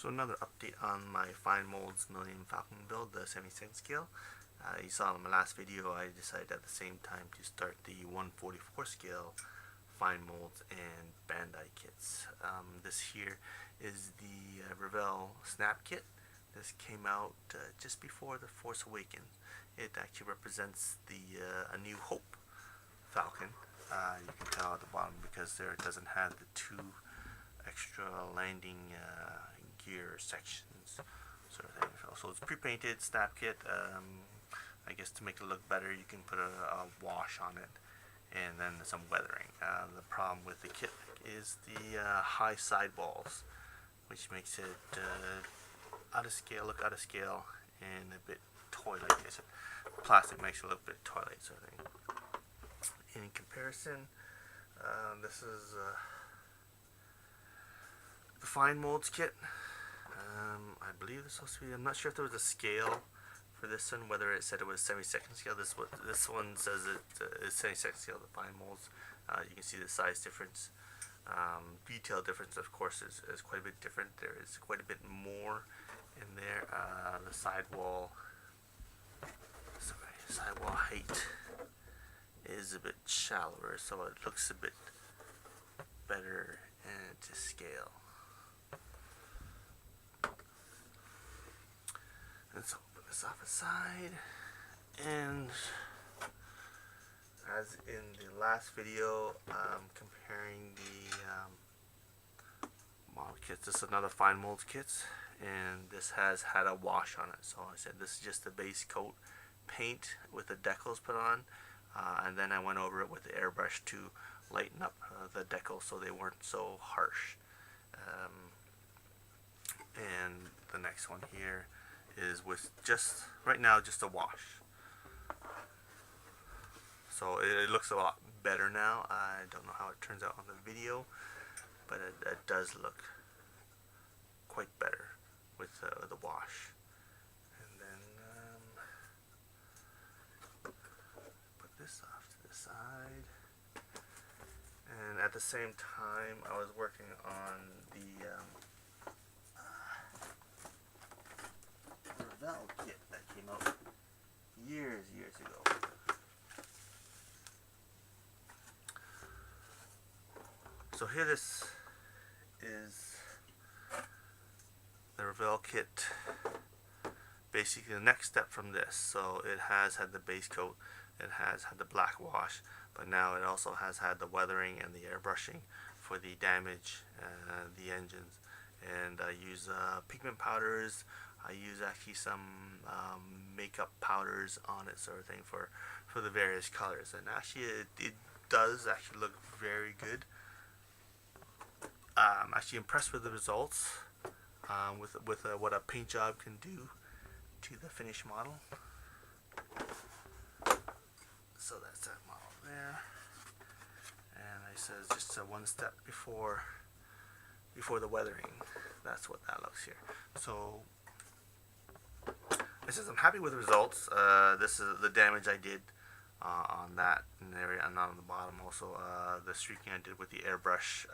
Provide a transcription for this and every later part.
So another update on my fine molds Millennium Falcon build, the 72nd scale. You saw in my last video I decided at the same time to start the 144 scale fine molds and Bandai kits. This here is the Revell Snap Kit. This came out just before the Force Awakens. It actually represents the A New Hope Falcon. You can tell at the bottom because there it doesn't have the two extra landing gear sections sort of thing. So it's pre-painted snap kit. I guess to make it look better you can put a wash on it and then some weathering. The problem with the kit is the high sidewalls, which makes it out of scale, look out of scale, and a bit toy-like. Plastic makes it look a bit toy-like sort of thing. In comparison, this is the fine molds kit. I believe it's supposed to be, I'm not sure if there was a scale for this one, whether it said it was 72nd scale. This one says it is 72nd scale, the fine molds. You can see the size difference. Detail difference, of course, is quite a bit different. There is quite a bit more in there. The sidewall height is a bit shallower, so it looks a bit better to scale. Let's open this off the side, and as in the last video, comparing the model kits, this is another fine molds kit, and this has had a wash on it. So I said this is just the base coat paint with the decals put on, and then I went over it with the airbrush to lighten up the decals so they weren't so harsh. And the next one here is with just right now just a wash. So it looks a lot better now. I don't know how it turns out on the video, but it does look quite better with the wash. And then put this off to the side. And at the same time, I was working on the Revell kit that came out years ago. So here this is the Revell kit, basically the next step from this. So it has had the base coat, it has had the black wash, but now it also has had the weathering and the airbrushing for the damage, the engines. And I use pigment powders. I use actually some makeup powders on it, sort of thing, for the various colors. And actually it does actually look very good. I'm actually impressed with the results, with what a paint job can do to the finished model. So that's that model there. And I says just one step before the weathering. That's what that looks here. So it says I'm happy with the results. This is the damage I did on that area, and on the bottom also the streaking I did with the airbrush.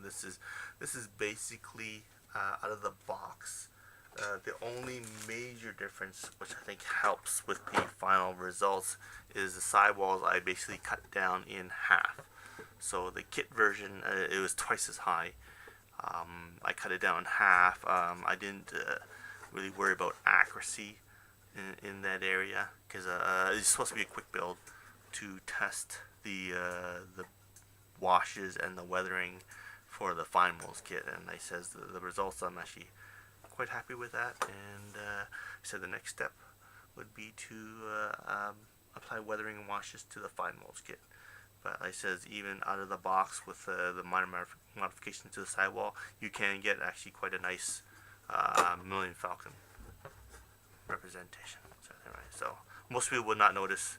This is basically out of the box. The only major difference, which I think helps with the final results, is the sidewalls I basically cut down in half. So the kit version, it was twice as high. I cut it down in half. I didn't really worry about accuracy in that area, because it's supposed to be a quick build to test the washes and the weathering for the fine molds kit. And I says the results, I'm actually quite happy with that. And I said the next step would be to apply weathering and washes to the fine molds kit. But I says even out of the box with the minor modifications to the sidewall, you can get actually quite a nice Millennium Falcon representation. So most people would not notice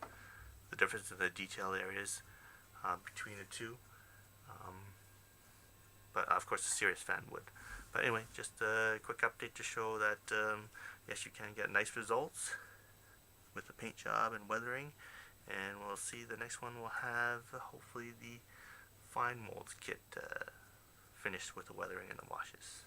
the difference in the detail areas between the two, but of course a serious fan would. But anyway, just a quick update to show that yes, you can get nice results with the paint job and weathering. And we'll see the next one will have hopefully the fine molds kit finished with the weathering and the washes.